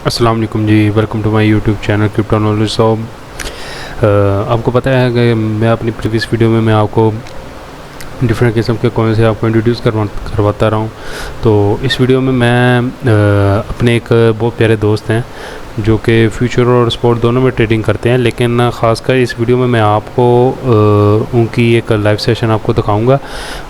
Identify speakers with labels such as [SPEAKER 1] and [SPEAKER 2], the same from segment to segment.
[SPEAKER 1] अस्सलाम वालेकुम जी, welcome to my YouTube channel crypto knowledge. So आपको पता है कि मैं अपनी प्रीवियस वीडियो में मैं आपको डिफरेंट किस्म के कॉइन से आपको इंट्रोड्यूस करवाता रहा हूँ। तो इस वीडियो में मैं अपने एक बहुत प्यारे दोस्त हैं जो कि फ्यूचर और स्पॉट दोनों में ट्रेडिंग करते हैं, लेकिन ख़ासकर इस वीडियो में मैं आपको उनकी एक लाइव सेशन आपको दिखाऊंगा।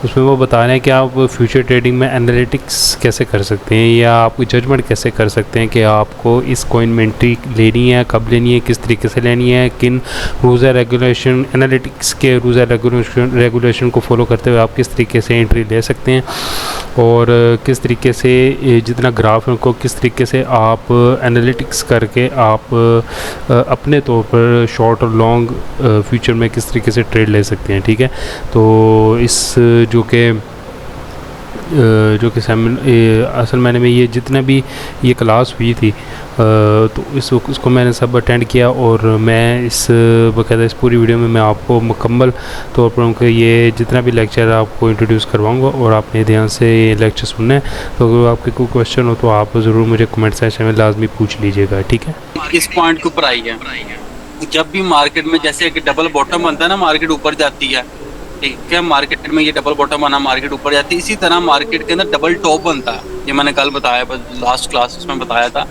[SPEAKER 1] उसमें वो बता रहे हैं कि आप फ्यूचर ट्रेडिंग में एनालिटिक्स कैसे कर सकते हैं या आप जजमेंट कैसे कर सकते हैं कि आपको इस कॉइन में एंट्री लेनी है, कब लेनी है, किस तरीके से लेनी है, किन रूल्स एंड रेगुलेशन, एनालिटिक्स के रूल्स एंड रेगुलेशन को फॉलो करते हुए आप किस तरीके से एंट्री ले सकते हैं, और किस तरीके से जितना ग्राफ है उनको किस तरीके से आप एनालिटिक्स करके आप अपने तौर पर शॉर्ट और लॉन्ग फ्यूचर में किस तरीके से ट्रेड ले सकते हैं। ठीक है, तो इस जो कि असल मैंने में ये जितना भी ये क्लास हुई थी तो इसको मैंने सब अटेंड किया, और मैं इस बाकायदा इस पूरी वीडियो में मैं आपको मुकम्मल तौर पर उनके ये जितना भी लेक्चर है आपको इंट्रोड्यूस करवाऊंगा, और आपने ध्यान से ये लेक्चर सुनना है। तो अगर आपके कोई क्वेश्चन हो तो आप ज़रूर मुझे कमेंट सेक्शन में लाजमी पूछ लीजिएगा। ठीक है,
[SPEAKER 2] इस पॉइंट के ऊपर आई है। जब भी मार्केट में जैसे कि डबल बॉटम बनता है ना, मार्केट ऊपर जाती है, ठीक है, मार्केट में ये डबल बॉटम बना, मार्केट ऊपर जाती है। इसी तरह मार्केट के अंदर डबल टॉप बनता है, ये मैंने कल बताया, लास्ट क्लास में बताया था।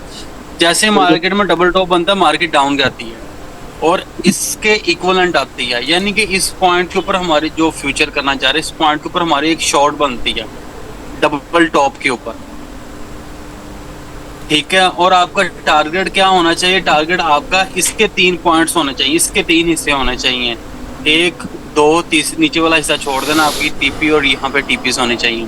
[SPEAKER 2] जैसे मार्केट में डबल टॉप बनता है, मार्केट डाउन जाती है और इसके इक्वलेंट आती है, यानी कि इस पॉइंट के ऊपर हमारी जो फ्यूचर करना चाह रहे हैं, इस पॉइंट के ऊपर हमारी एक शॉर्ट बनती है डबल टॉप के ऊपर, ठीक है। और आपका टारगेट क्या होना चाहिए? टारगेट आपका इसके 3 पॉइंट्स होने चाहिए, इसके 3 हिस्से होने चाहिए, 1 2 3, नीचे वाला हिस्सा छोड़ देना, आपकी टीपी और यहाँ पे टीपीस होने चाहिए।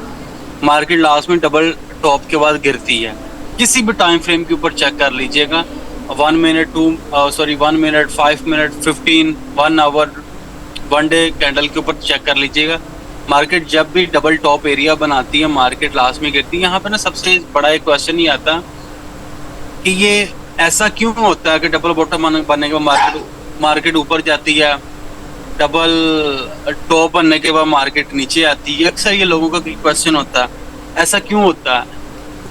[SPEAKER 2] मार्केट लास्ट में डबल टॉप के बाद गिरती है, किसी भी टाइम फ्रेम के ऊपर चेक कर लीजिएगा, 1 minute 1 minute 5 minute 15 1 hour 1 day candle के ऊपर चेक कर लीजिएगा। मार्केट जब भी डबल टॉप एरिया बनाती है, मार्केट लास्ट में गिरती है। यहाँ पे ना सबसे बड़ा एक क्वेश्चन ही आता कि ये ऐसा क्यों होता है कि डबल बॉटम बनने के बाद मार्केट ऊपर जाती है, डबल टॉप बनने के बाद मार्केट नीचे आती है। अक्सर ये लोगों का क्वेश्चन होता है, ऐसा क्यों होता है?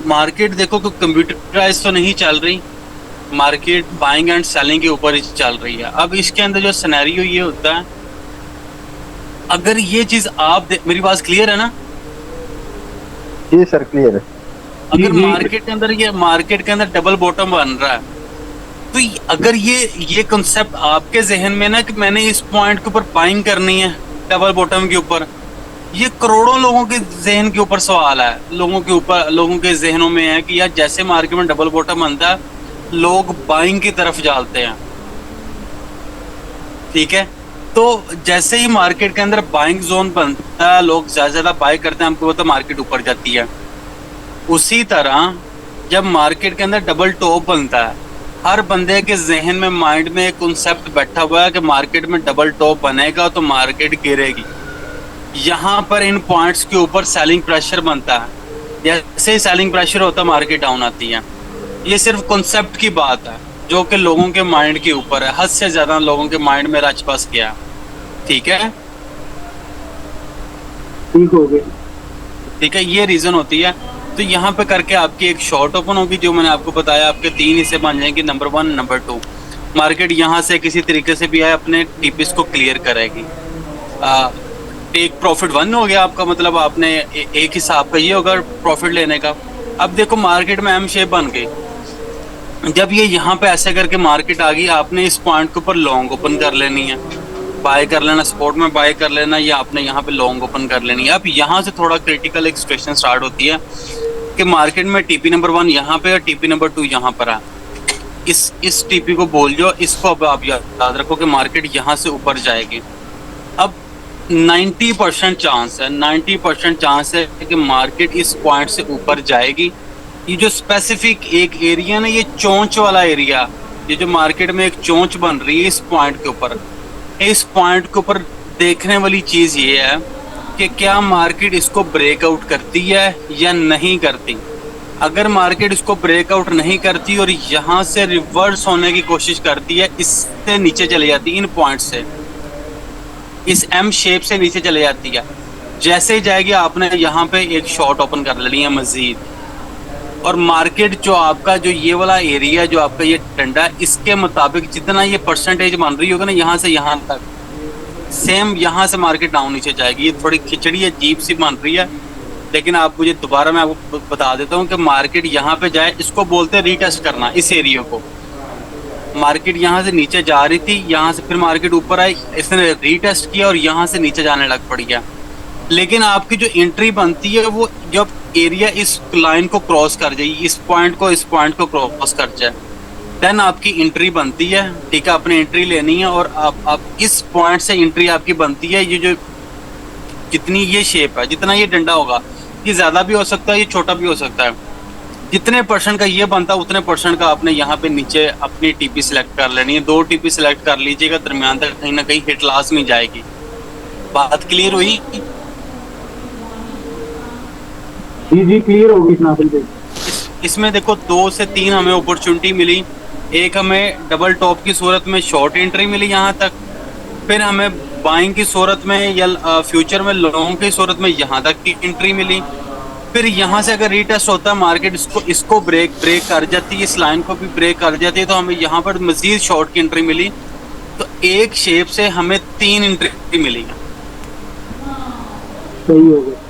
[SPEAKER 2] मार्केट देखो कि कंप्यूटराइज तो नहीं चल रही, मार्केट बाइंग एंड सेलिंग के ऊपर ही चल रही है। अब इसके अंदर जो सिनेरियो ये होता है, अगर ये चीज आप मेरी बात क्लियर है ना?
[SPEAKER 3] जी सर, क्लियर है।
[SPEAKER 2] अगर मार्केट के अंदर डबल बॉटम बन रहा है, तो अगर ये कॉन्सेप्ट आपके जहन में ना कि मैंने इस पॉइंट के ऊपर बाइंग करनी है डबल बॉटम के ऊपर, ये करोड़ों लोगों के जहन के ऊपर सवाल है, लोगों के जहनों में है कि यार जैसे मार्केट में डबल बॉटम बनता है, लोग बाइंग की तरफ जाते हैं, ठीक है। तो जैसे ही मार्केट के अंदर बाइंग जोन बनता है, लोग ज्यादा बाय करते हैं, हमको पता मार्केट ऊपर जाती है। उसी तरह जब मार्केट के अंदर डबल टॉप बनता है, हर बंदे के जहन में, माइंड में एक कॉन्सेप्ट बैठा हुआ है कि मार्केट में डबल टॉप बनेगा तो मार्केट गिरेगी। यहाँ पर इन पॉइंट्स के ऊपर सेलिंग प्रेशर बनता है, जैसे ही सेलिंग प्रेशर होता है मार्केट डाउन आती है। ये सिर्फ कॉन्सेप्ट की बात है जो कि लोगों के माइंड के ऊपर है, हद से ज्यादा लोगों के माइंड में रच बस गया, ठीक है,
[SPEAKER 3] ठीक हो गए,
[SPEAKER 2] ठीक है। ये रीजन होती है। तो यहाँ पे करके आपकी एक शॉर्ट ओपन होगी, जो मैंने आपको बताया, आपके 3 हिस्से बन जाएंगे, नंबर 1 नंबर 2। मार्केट यहाँ से किसी तरीके से भी आए अपने टीपीस को क्लियर करेगी। टेक प्रॉफिट 1 हो गया आपका, मतलब आपने एक हिसाब का ये होगा प्रॉफिट लेने का। अब देखो मार्केट में एम शेप बन गई, जब ये यहाँ पे ऐसे करके मार्केट आ गई, आपने इस पॉइंट के ऊपर लॉन्ग ओपन कर लेनी है, बाय कर लेना, सपोर्ट में बाय कर लेना, या आपने यहाँ पे लॉन्ग ओपन कर लेनी है। अब यहाँ से थोड़ा क्रिटिकल एक सिचुएशन स्टार्ट होती है कि मार्केट में टीपी नंबर 1 यहाँ पे और टीपी नंबर 2 यहाँ पर है। इस टीपी को बोल जो, इसको अब आप याद रखो कि मार्केट यहाँ से ऊपर जाएगी। अब 90% चांस है, 90% चांस है कि मार्केट इस पॉइंट से ऊपर जाएगी। ये जो स्पेसिफिक एक एरिया ना, ये चोंच वाला एरिया, ये जो मार्केट में एक चोंच बन रही है इस पॉइंट के ऊपर, इस पॉइंट के ऊपर देखने वाली चीज ये है कि क्या मार्केट इसको ब्रेकआउट करती है या नहीं करती। अगर मार्केट इसको ब्रेकआउट नहीं करती और यहाँ से रिवर्स होने की कोशिश करती है, इससे नीचे चली जाती है, इन पॉइंट से, इस एम शेप से नीचे चले जाती है, जैसे ही जाएगी आपने यहाँ पे एक शॉर्ट ओपन कर लेनी है मजीद, और मार्केट जो आपका जो ये वाला एरिया जो आपका ये डंडा है, इसके मुताबिक जितना ये परसेंटेज बन रही होगा ना यहाँ से यहाँ तक, सेम यहाँ से मार्केट डाउन नीचे जाएगी। ये थोड़ी खिचड़ी अजीब सी बन रही है, लेकिन आप मुझे दोबारा मैं आपको बता देता हूँ कि मार्केट यहाँ पे जाए, इसको बोलते हैं रीटेस्ट करना। इस एरिया को मार्केट यहाँ से नीचे जा रही थी, यहाँ से फिर मार्केट ऊपर आई, इसने रीटेस्ट किया और यहाँ से नीचे जाने लग पड़ी है। लेकिन आपकी जो एंट्री बनती है वो जब एरिया इस लाइन को क्रॉस कर जाए, इस पॉइंट को क्रॉस कर जाए, देन आपकी एंट्री बनती है। ठीक है, आपने एंट्री लेनी है और आप इस पॉइंट से एंट्री आपकी बनती है। ये जो जितनी ये शेप है, जितना ये डंडा होगा, ये ज्यादा भी हो सकता है, ये छोटा भी हो सकता है। जितने परसेंट का ये बनता है उतने परसेंट का आपने यहाँ पे नीचे अपनी टीपी सिलेक्ट कर लेनी है। 2 टीपी सिलेक्ट कर लीजिएगा, दरमियान तक कहीं ना कहीं हिट लॉस नहीं जाएगी। बात क्लियर हुई?
[SPEAKER 3] जी क्लियर होगी इसमें।
[SPEAKER 2] इसमें देखो 2 से 3 हमें अपॉर्चुनिटी मिली। एक हमें डबल टॉप की सूरत में शॉर्ट एंट्री मिली यहाँ तक, फिर हमें बाइंग की सूरत में या फ्यूचर में लॉन्ग की सूरत में यहाँ तक की एंट्री मिली। फिर यहाँ से अगर रीटेस्ट होता है मार्केट इसको ब्रेक कर जाती है, इस लाइन को भी ब्रेक कर जाती है, तो हमें यहाँ पर मजीद शॉर्ट की एंट्री मिली। तो एक शेप से हमें 3 एंट्री मिली।
[SPEAKER 3] सही हो गया,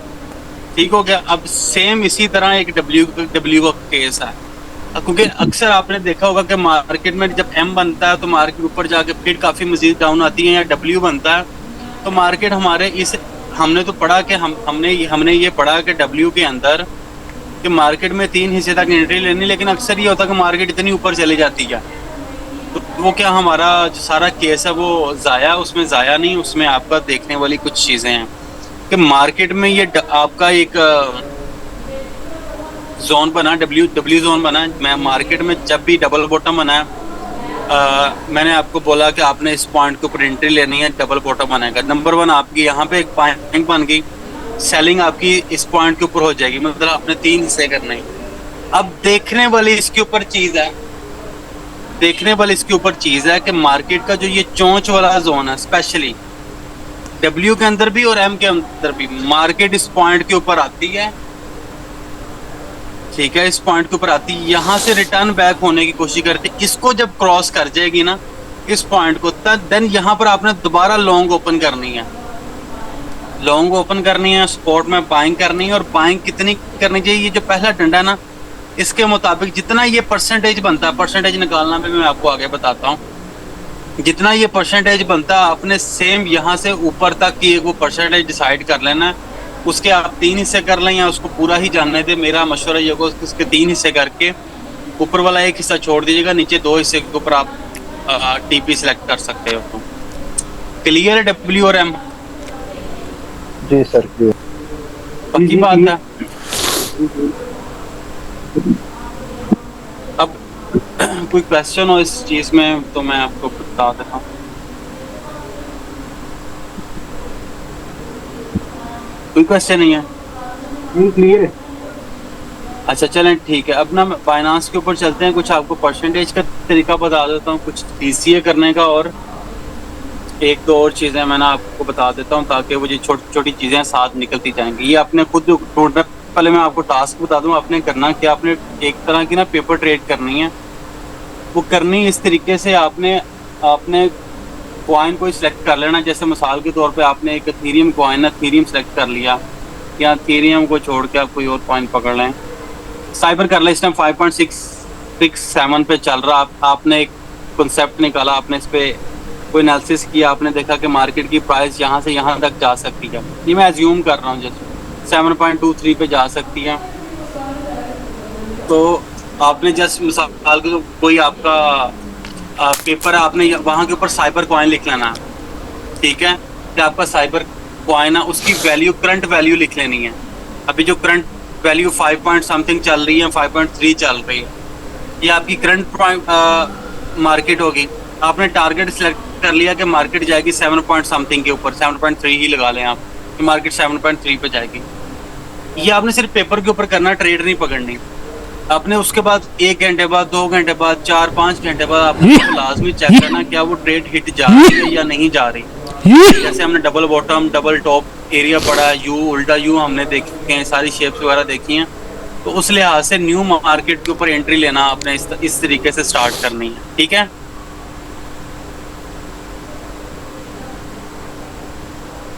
[SPEAKER 2] ठीक हो गया। अब सेम इसी तरह एक डब्ल्यू का केस है, क्योंकि अक्सर आपने देखा होगा कि मार्केट में जब एम बनता है तो मार्केट ऊपर जाके फिर काफी मजीद डाउन आती है, या डब्ल्यू बनता है तो मार्केट हमारे हमने तो पढ़ा कि हमने ये पढ़ा कि डब्ल्यू के अंदर कि मार्केट में 3 हिस्से तक एंट्री लेनी, लेकिन अक्सर ये होता है कि मार्केट इतनी ऊपर चली जाती है तो वो क्या हमारा जो सारा केस है वो जाया, उसमें जाया नहीं, उसमें आपका देखने वाली कुछ चीजें हैं कि मार्केट में ये आपका एक जोन बना, डब्ल्यू जोन बना। मैं मार्केट में जब भी डबल बॉटम बना मैंने आपको बोला कि आपने इस पॉइंट के ऊपर एंट्री लेनी है, डबल बॉटम बनाएगा। नंबर 1 आपकी यहाँ पे एक पॉइंट बन गई, सेलिंग आपकी इस पॉइंट के ऊपर हो जाएगी, मतलब आपने 3 हिस्से करने हैं। अब देखने वाली इसके ऊपर चीज है कि मार्केट का जो ये चोंच वाला जोन है, स्पेशली डब्ल्यू के अंदर भी और एम के अंदर भी, मार्केट इस पॉइंट के ऊपर आती है। ठीक है, इस पॉइंट के ऊपर आती है, यहाँ से रिटर्न बैक होने की कोशिश करती है। इसको जब क्रॉस कर जाएगी ना इस पॉइंट को, तब देन यहाँ पर आपने दोबारा लॉन्ग ओपन करनी है, स्पॉट में बाइंग करनी है। और बाइंग कितनी करनी चाहिए? ये जो पहला डंडा ना, इसके मुताबिक जितना ये परसेंटेज बनता है, परसेंटेज निकालना भी मैं आपको आगे बताता हूँ। जितना ये परसेंटेज बनता है आपने सेम यहाँ से ऊपर तक की वो परसेंटेज डिसाइड कर लेना है। उसके आप 3 हिस्से कर लें या उसको पूरा ही जानने दे, मेरा मशवरा ये होगा उसके 3 हिस्से करके ऊपर वाला एक हिस्सा छोड़ दीजिएगा, नीचे 2 हिस्से के ऊपर आप टीपी सिलेक्ट कर सकते हो। तो क्लियर है डब्ल्यू और एम?
[SPEAKER 3] जी सर क्लियर,
[SPEAKER 2] पक्की बात है। अब कोई क्वेश्चन हो इस चीज में तो मैं आपको बता देता हूँ। कोई क्वेश्चन नहीं है?
[SPEAKER 3] नहीं क्लियर है।
[SPEAKER 2] अच्छा चलें ठीक है। अब ना फाइनेंस के ऊपर चलते हैं, कुछ आपको परसेंटेज का तरीका बता देता हूँ, कुछ DCA करने का, और 1-2 और चीज़ें मैं ना आपको बता देता हूँ ताकि वो जो छोटी छोटी चीज़ें साथ निकलती जाएंगी। ये आपने खुद ढूंढना। पहले मैं आपको टास्क बता दूँ आपने करना क्या। आपने एक तरह की ना पेपर ट्रेड करनी है। वो करनी इस तरीके से, आपने कॉइन को सिलेक्ट कर लेना। जैसे मिसाल के तौर पे आपने एक एथेरियम कॉइन है, एथेरियम सेलेक्ट कर लिया, या एथेरियम को छोड़ के आप कोई और कॉइन पकड़ लें। साइबर कर लें, इस टाइम 5.667 पे चल रहा। आपने एक कॉन्सेप्ट निकाला, आपने इस पे कोई एनालिसिस किया, आपने देखा कि मार्केट की प्राइस यहाँ से यहाँ तक जा सकती है। ये मैं एज्यूम कर रहा हूँ, जैसे 7.23 पे जा सकती है। तो आपने जस्ट मिसाल के कोई आपका पेपर है, आपने वहाँ के ऊपर साइबर कॉइन लिख लेना। ठीक है, कि आपका साइबर कॉइन है, उसकी वैल्यू, करंट वैल्यू लिख लेनी है। अभी जो करंट वैल्यू 5 पॉइंट समथिंग चल रही है, 5.3 चल रही है, ये आपकी करंट मार्केट होगी। आपने टारगेट सिलेक्ट कर लिया कि मार्केट जाएगी 7 पॉइंट समथिंग के ऊपर, 7.3 ही लगा लें आप कि मार्केट 7.3 पे जाएगी। ये आपने सिर्फ पेपर के ऊपर करना, ट्रेड नहीं पकड़नी। आपने उसके बाद 1 घंटे बाद, 2 घंटे बाद, 4-5 घंटे बाद आपने लाजमी चेक करना क्या वो ट्रेड हिट जा रही है या नहीं जा रही। जैसे हमने double bottom, double top area पढ़ा, यू, उल्टा यू हमने देखे हैं, सारी शेप्स वगैरह देखी हैं। तो उस लिहाज से न्यू मार्केट के ऊपर एंट्री लेना आपने इस तरीके से स्टार्ट करनी है, ठीक है।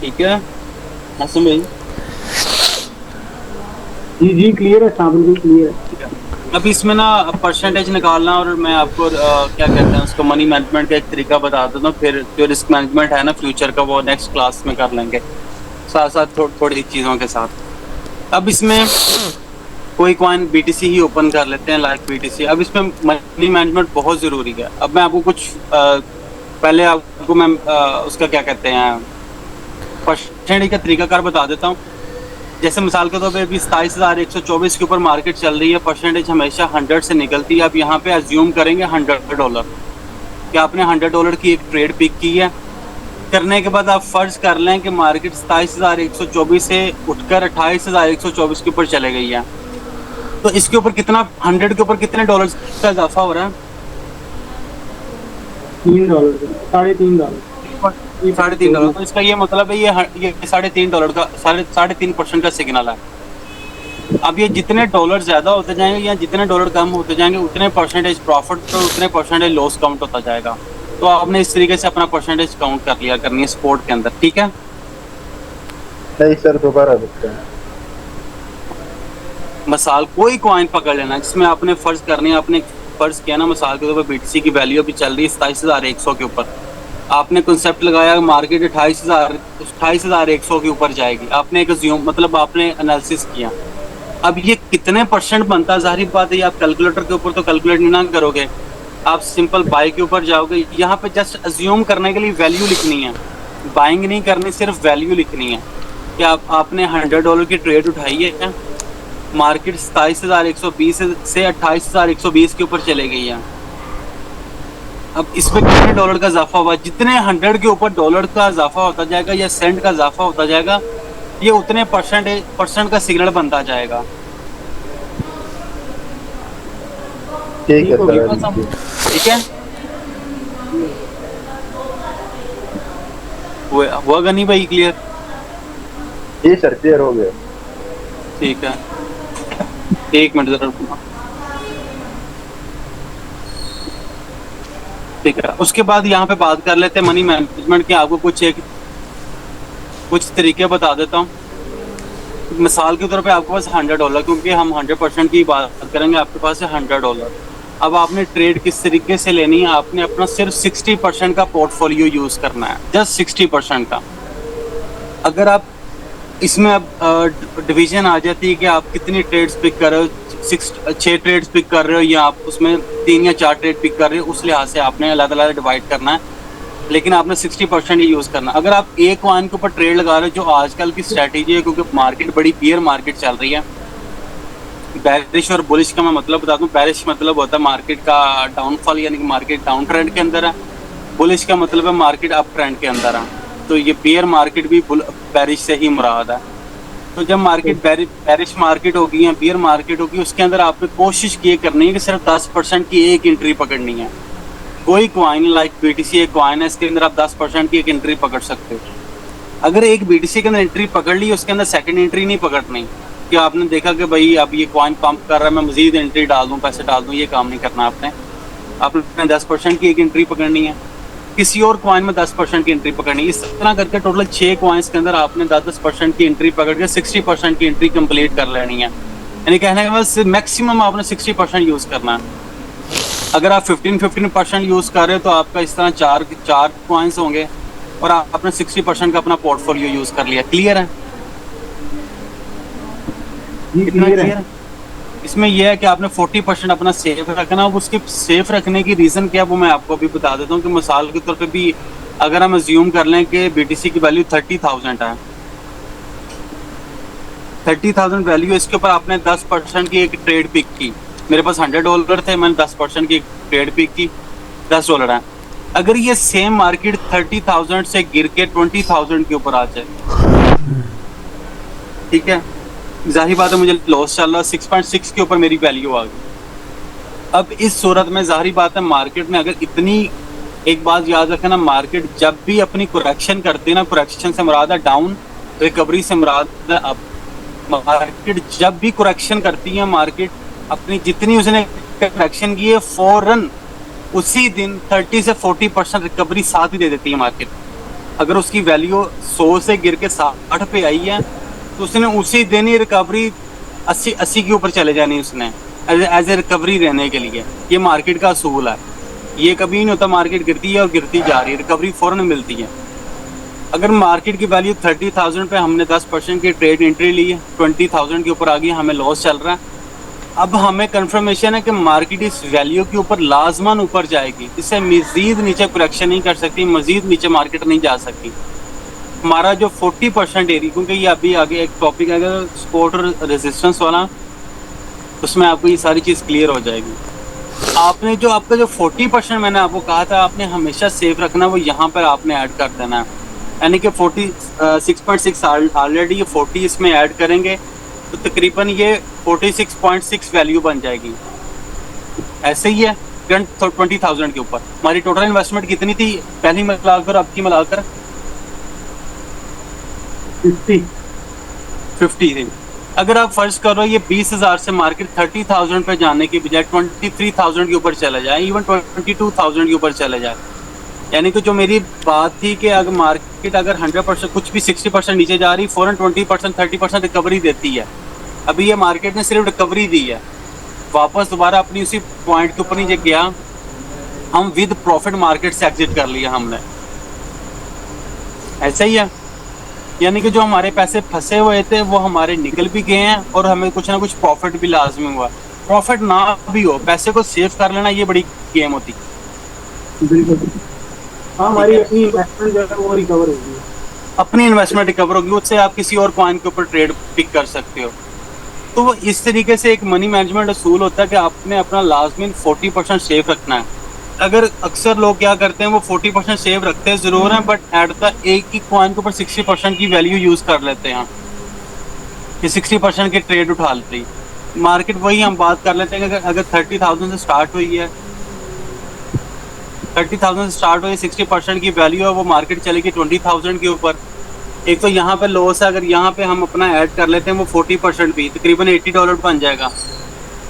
[SPEAKER 2] ठीक है आसिम भाई,
[SPEAKER 3] जी क्लियर है, हाँ बिल्कुल क्लियर है।
[SPEAKER 2] ठीक है। अब इसमें ना परसेंटेज निकालना, और मैं आपको क्या कहते हैं उसको मनी मैनेजमेंट का एक तरीका बता देता हूँ, फिर जो रिस्क मैनेजमेंट है ना फ्यूचर का वो नेक्स्ट क्लास में कर लेंगे साथ साथ थोड़ी चीज़ों के साथ। अब इसमें कोई कॉइन बीटीसी ही ओपन कर लेते हैं, लाइक बीटीसी। अब इसमें मनी मैनेजमेंट बहुत ज़रूरी है। अब मैं आपको कुछ पहले आपको मैं उसका क्या कहते हैं परसेंटेज का तरीकाकार बता देता हूँ। जैसे मिसाल के तौर पे अभी 27,124 के ऊपर मार्केट चल रही है, परसेंटेज हमेशा 100 से निकलती है। अब यहाँ पे अज्यूम करेंगे $100 कि आपने $100 की एक ट्रेड पिक की है। करने के बाद आप फर्ज कर लें कि मार्केट 27,124 से उठकर 28,124 के ऊपर चले गई है, तो इसके ऊपर कितना 100 के ऊपर कितने डॉलर्स का इजाफा हो रहा है?
[SPEAKER 3] $3, $3.5।
[SPEAKER 2] $3.5। तो इसका ये मतलब है ये $3.5 का 3.5% का सिग्नल है। अब ये जितने डॉलर ज्यादा होते जाएंगे या जितने डॉलर कम होते जाएंगे उतने परसेंटेज प्रॉफिट और उतने परसेंटेज लॉस काउंट होता जाएगा। तो आपने इस तरीके से अपना परसेंटेज काउंट कर लिया करनी है स्पोर्ट के अंदर, ठीक है।
[SPEAKER 3] नहीं सर, दोबारा देखते हैं।
[SPEAKER 2] मिसाल कोई कॉइन पकड़ लेना जिसमें आपने फर्ज करनी है, आपने फर्ज किया ना मिसाल के तौर पर बीटीसी की वैल्यू अभी चल रही है 27,100 के ऊपर। आपने कंसेप्ट लगाया मार्केट 28,100 के ऊपर जाएगी। आपने एक अज्यूम मतलब आपने एनालिसिस किया। अब ये कितने परसेंट बनता है, जाहिर बात है आप कैलकुलेटर के ऊपर तो कैलकुलेट नहीं ना करोगे, आप सिंपल बाय के ऊपर जाओगे। यहाँ पे जस्ट अज्यूम करने के लिए वैल्यू लिखनी है, बाइंग नहीं करनी, सिर्फ वैल्यू लिखनी है कि आपने $100 की ट्रेड उठाई है, मार्केट 27,120 से 28,120 के ऊपर चले गई है। अब इसमें कितने डॉलर का इजाफा हुआ? जितने 100 के ऊपर डॉलर का इजाफा होता जाएगा या सेंट का इजाफा होता जाएगा, ये उतने परसेंट का सिग्नल बनता जाएगा।
[SPEAKER 3] ठीक है सर,
[SPEAKER 2] ठीक है, हुआ नहीं भाई क्लियर?
[SPEAKER 3] जी सर क्लियर हो गया।
[SPEAKER 2] ठीक है, एक मिनट जरा रुकना। ठीक है, उसके बाद यहाँ पे बात कर लेते हैं मनी मैनेजमेंट के। आपको कुछ तरीके बता देता हूँ। मिसाल के तौर पे आपके पास $100, क्योंकि हम 100% की बात करेंगे, आपके पास है $100। अब आपने ट्रेड किस तरीके से लेनी है? आपने अपना सिर्फ 60% का पोर्टफोलियो यूज करना है, जस्ट 60% का। अगर आप इसमें अब डिवीजन आ जाती है कि आप कितनी ट्रेड्स पिक कर रहे हो, 6 ट्रेड्स पिक कर रहे हो या आप उसमें 3 या 4 ट्रेड पिक कर रहे हो, उस लिहाज से आपने अलग-अलग डिवाइड करना है, लेकिन आपने 60% ही यूज़ करना। अगर आप एक कॉइन के ऊपर ट्रेड लगा रहे हो, जो आजकल की स्ट्रैटेजी है, क्योंकि मार्केट बड़ी बियर मार्केट चल रही है। बैरिश और बुलिश का मैं मतलब बता दूं। बैरिश मतलब होता है मार्केट का डाउनफॉल, यानी कि मार्केट डाउन ट्रेंड के अंदर है। बुलिश का मतलब है मार्केट अप ट्रेंड के अंदर है। तो ये बियर मार्केट भी बैरिश से ही मुराद है। तो जब मार्केट बैरिश मार्केट होगी या बियर मार्केट होगी, उसके अंदर आपने कोशिश ये करनी है कि सिर्फ 10% की एक एंट्री पकड़नी है। कोई कॉइन लाइक बीटीसी एक कॉइन है, इसके अंदर आप 10% की एक एंट्री पकड़ सकते हो। अगर एक बीटीसी के अंदर एंट्री पकड़ ली, उसके अंदर सेकंड एंट्री नहीं पकड़नी कि आपने देखा कि भाई अब ये कॉइन पंप कर रहा है, मैं मजीद एंट्री डाल दूं, पैसे डाल दूं, ये काम नहीं करना आपने 10% की एक एंट्री पकड़नी है। किसी और कॉइन में 10% की एंट्री पकड़नी है। इस तरह करके टोटल 6 कॉइन्स के अंदर आपने 10% की एंट्री पकड़ के 60% की एंट्री कंप्लीट कर लेनी है। यानी कहने का मतलब मैक्सिमम आपने 60% यूज करना है। अगर आप 15% यूज कर रहे हो तो आपका इस तरह चार कॉइन्स होंगे और आपने 60% का अपना पोर्टफोलियो यूज कर लिया। क्लियर है?
[SPEAKER 3] क्लियर है।
[SPEAKER 2] इसमें यह है कि आपने 40% अपना सेफ रखना। अब उसके सेफ रखने की रीज़न क्या है वो मैं आपको अभी बता देता हूँ कि मिसाल के तौर पे भी अगर हम अज्यूम कर लें कि बीटीसी की वैल्यू 30,000 है, 30,000 वैल्यू, इसके ऊपर आपने 10% की एक ट्रेड पिक की। मेरे पास $100 थे, मैंने 10% की एक ट्रेड पिक की, $10 है। अगर ये सेम मार्केट 30,000 से गिर के 20,000 के ऊपर आ जाए, ठीक है, जाहिर बात है मुझे लॉस चल रहा, 6.6 के ऊपर मेरी वैल्यू आ गई। अब इस सूरत में जाहिर बात है मार्केट में अगर इतनी, एक बात याद रखना, मार्केट जब भी अपनी करेक्शन करती है ना, करेक्शन से मुराद है डाउन, रिकवरी से मुराद है अप। मार्केट जब भी करेक्शन करती है, मार्केट अपनी जितनी उसने करेक्शन की है फौरन उसी दिन 30 से 40% रिकवरी साथ ही दे देती है मार्केट। अगर उसकी वैल्यू 100 से गिर के 60 पे आई है तो उसने उसी दिन ही रिकवरी 80 के ऊपर चले जानी उसने एज ए रिकवरी रहने के लिए। ये मार्केट का असूल है, ये कभी नहीं होता मार्केट गिरती है और गिरती जा रही है, रिकवरी फौरन मिलती है। अगर मार्केट की वैल्यू 30,000 पे हमने 10% की ट्रेड एंट्री ली है, 20,000 के ऊपर आ गई, हमें लॉस चल रहा है। अब हमें कंफर्मेशन है कि मार्केट इस वैल्यू के ऊपर लाजमन ऊपर जाएगी, इससे मजीद नीचे करेक्शन नहीं कर सकती, मजीद नीचे मार्केट नहीं जा सकती। हमारा जो 40% एरिया, क्योंकि ये अभी आगे एक टॉपिक आएगा सपोर्ट और रेजिस्टेंस वाला, उसमें आपको ये सारी चीज़ क्लियर हो जाएगी। आपने जो आपका जो 40% मैंने आपको कहा था आपने हमेशा सेफ रखना, वो यहाँ पर आपने ऐड कर देना है। यानी कि 46.6 ऑलरेडी ये 40 इसमें ऐड करेंगे तो तकरीबन ये 46.6 वैल्यू बन जाएगी। ऐसे ही है करंट 20,000 के ऊपर। हमारी टोटल इन्वेस्टमेंट कितनी थी पहली मिलाकर आपकी मिलाकर? 50 थी। अगर आप फर्ज करो ये 20,000 से मार्केट 30,000 पे जाने के बजाय 23,000 के ऊपर चला जाए, इवन 22,000 के ऊपर चले जाए, यानी कि जो मेरी बात थी कि अगर मार्केट अगर 100% कुछ भी 60% नीचे जा रही, फौरन 20% 30% रिकवरी देती है। अभी ये मार्केट ने सिर्फ रिकवरी दी है, वापस दोबारा अपनी उसी पॉइंट के ऊपर नीचे गया, हम विद प्रॉफिट मार्केट से एग्जिट कर लिया हमने। ऐसा ही है, यानी कि जो हमारे पैसे फंसे हुए थे वो हमारे निकल भी गए हैं और हमें कुछ ना कुछ प्रॉफिट भी लाजमी हुआ। प्रॉफिट ना भी हो, पैसे को सेव कर लेना ये बड़ी गेम होती है।
[SPEAKER 4] बिल्कुल हाँ, हमारी अपनी इन्वेस्टमेंट जो है वो रिकवर होगी,
[SPEAKER 2] अपनी इन्वेस्टमेंट रिकवर होगी, उससे आप किसी और कॉइन के ऊपर ट्रेड पिक कर सकते हो। तो वो इस तरीके से एक मनी मैनेजमेंट असूल होता है कि आपने अपना लाजमी 40% सेव रखना है। अगर अक्सर लोग क्या करते हैं वो 40% सेव रखते हैं ज़रूर हैं, बट एट द एक ही कॉइन के ऊपर 60% की वैल्यू यूज़ कर लेते हैं कि 60% की ट्रेड उठा लेती। मार्केट वही हम बात कर लेते हैं कि अगर 30,000 से स्टार्ट हुई है, 30,000 से स्टार्ट हुई, 60% की वैल्यू है, वो मार्केट चलेगी 20,000 के ऊपर। एक तो यहाँ पे लॉस है, अगर यहाँ पे हम अपना ऐड कर लेते हैं वो 40% भी तकरीबन $80 बन जाएगा।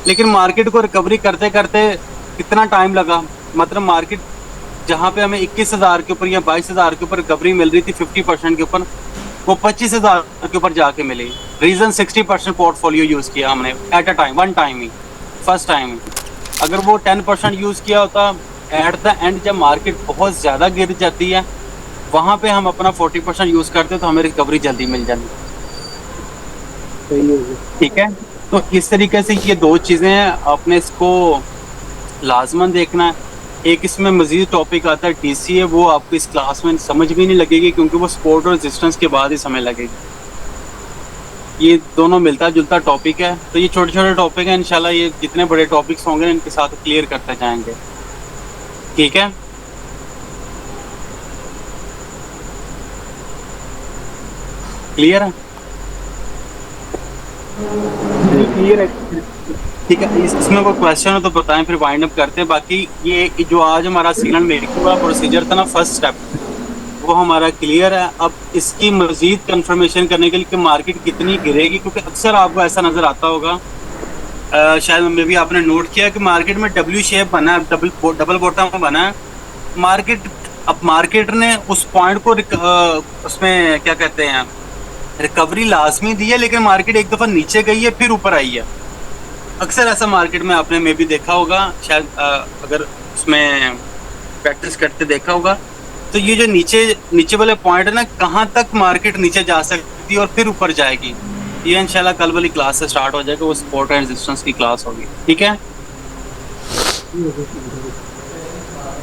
[SPEAKER 2] लेकिन मार्केट को रिकवरी करते करते कितना टाइम लगा, मतलब मार्केट जहाँ पे हमें 21,000 के ऊपर या 22,000 के ऊपर रिकवरी मिल रही थी 50% के ऊपर, वो 25,000 के ऊपर जाके मिली। रीज़न 60% पोर्टफोलियो यूज़ किया हमने at a time, one time ही, फर्स्ट टाइम ही। अगर वो 10% यूज़ किया होता, एट द एंड जब मार्केट बहुत ज़्यादा गिर जाती है वहाँ पे हम अपना 40% यूज़ करते तो हमें रिकवरी जल्दी मिल जाती। ठीक है, तो इस तरीके से ये दो चीज़ें हैं, आपने इसको लाजमन देखना है। एक इसमें मज़ीद टॉपिक आता है DCA, वो आपको इस क्लास में समझ भी नहीं लगेगी क्योंकि वो सपोर्ट और रेजिस्टेंस के बाद ही समझ लगेगी। ये दोनों मिलता जुलता टॉपिक है, तो ये छोटे छोटे टॉपिक हैं, इंशाल्लाह ये जितने बड़े टॉपिक्स होंगे इनके साथ क्लियर करते जाएंगे। ठीक है, क्लियर है?
[SPEAKER 4] क्लियर है।
[SPEAKER 2] ठीक है, इसमें कोई क्वेश्चन हो तो बताएं, फिर वाइंड अप करते हैं। बाकी ये जो आज हमारा सीलन मेकिंग का प्रोसीजर था ना, फर्स्ट स्टेप, वो हमारा क्लियर है। अब इसकी मजीद कंफर्मेशन करने के लिए कि मार्केट कितनी गिरेगी, क्योंकि अक्सर आपको ऐसा नज़र आता होगा, शायद में भी आपने नोट किया कि मार्केट में W शेप बना है, डबल बॉटम बना है मार्केट। अब मार्केट ने उस पॉइंट को उसमें क्या कहते हैं रिकवरी लाजमी दी है, लेकिन मार्केट एक दफ़ा नीचे गई है फिर ऊपर आई है। अक्सर ऐसा मार्केट में आपने में भी देखा होगा, शायद अगर उसमें प्रैक्टिस करते देखा होगा। तो ये जो नीचे वाले पॉइंट है ना, कहाँ तक मार्केट नीचे जा सकती है और फिर ऊपर जाएगी, ये इंशाल्लाह कल वाली क्लास से स्टार्ट हो जाएगा, वो सपोर्ट एंड रेजिस्टेंस की क्लास होगी। ठीक है,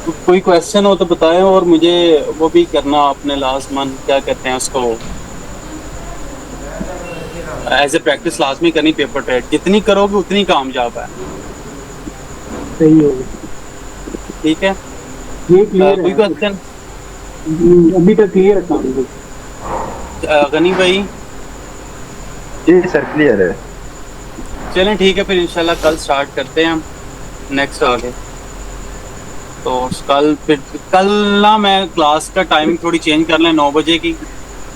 [SPEAKER 2] तो कोई क्वेश्चन हो तो बताएं, और मुझे वो भी करना अपने लाजमन क्या कहते हैं उसको, एज ए प्रैक्टिस लाजमी करनी पेपर ट्रेड, जितनी करोगे उतनी कामयाब है।
[SPEAKER 4] सही होगा।
[SPEAKER 2] ठीक है,
[SPEAKER 4] ये क्लियर
[SPEAKER 2] कोई
[SPEAKER 4] है?
[SPEAKER 2] क्वेश्चन?
[SPEAKER 4] अभी तक क्लियर है
[SPEAKER 2] गनी भाई?
[SPEAKER 3] जी सर क्लियर है।
[SPEAKER 2] चलें ठीक है, फिर इंशाल्लाह कल स्टार्ट करते हैं हम नेक्स्ट आगे। तो कल ना मैं क्लास का टाइमिंग थोड़ी चेंज कर लें, 9 बजे की,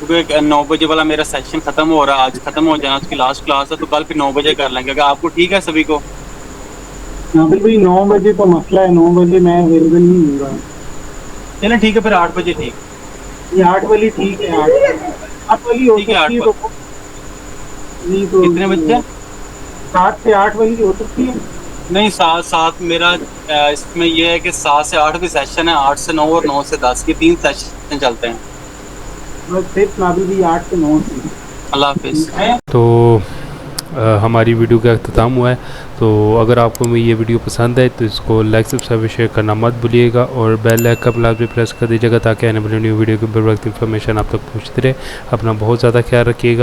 [SPEAKER 2] क्योंकि 9 बजे वाला मेरा सेशन खत्म हो रहा है, आज खत्म हो जाना, उसकी लास्ट क्लास है, तो कल फिर 9 बजे कर लेंगे। अगर आपको ठीक है सभी को?
[SPEAKER 4] अभी भाई 9 बजे तो मसला है, 9 बजे मैं अवेलेबल नहीं हूँ।
[SPEAKER 2] चलें ठीक है, फिर 8 बजे ठीक।
[SPEAKER 4] ये 8 वाली ठीक है, 8 वाली हो
[SPEAKER 2] ठीक है,
[SPEAKER 4] सकती है
[SPEAKER 2] 8
[SPEAKER 4] तो नहीं तो
[SPEAKER 2] कितने बजे?
[SPEAKER 4] 7 से 8 वाली हो सकती है।
[SPEAKER 2] नहीं, 7 मेरा इसमें यह है कि 7 से 8 भी सेशन है, 8 से 9 और 9 से 10 के 3 सेशन चलते हैं।
[SPEAKER 4] बस सिर्फ नाभी भी 8 से 9 से।
[SPEAKER 2] अल्लाह हाफिज़।
[SPEAKER 1] तो हमारी वीडियो का अख्ताम हुआ है। तो अगर आपको मेरी ये वीडियो पसंद है तो इसको लाइक सब्सक्राइब शेयर करना मत भूलिएगा और बेल आइकन लाजमी प्रेस कर दीजिएगा ताकि आने वाली न्यू वीडियो की बर वक्त इन्फॉर्मेशन आप तक पहुँचती रहे। अपना बहुत ज़्यादा ख्याल रखिएगा।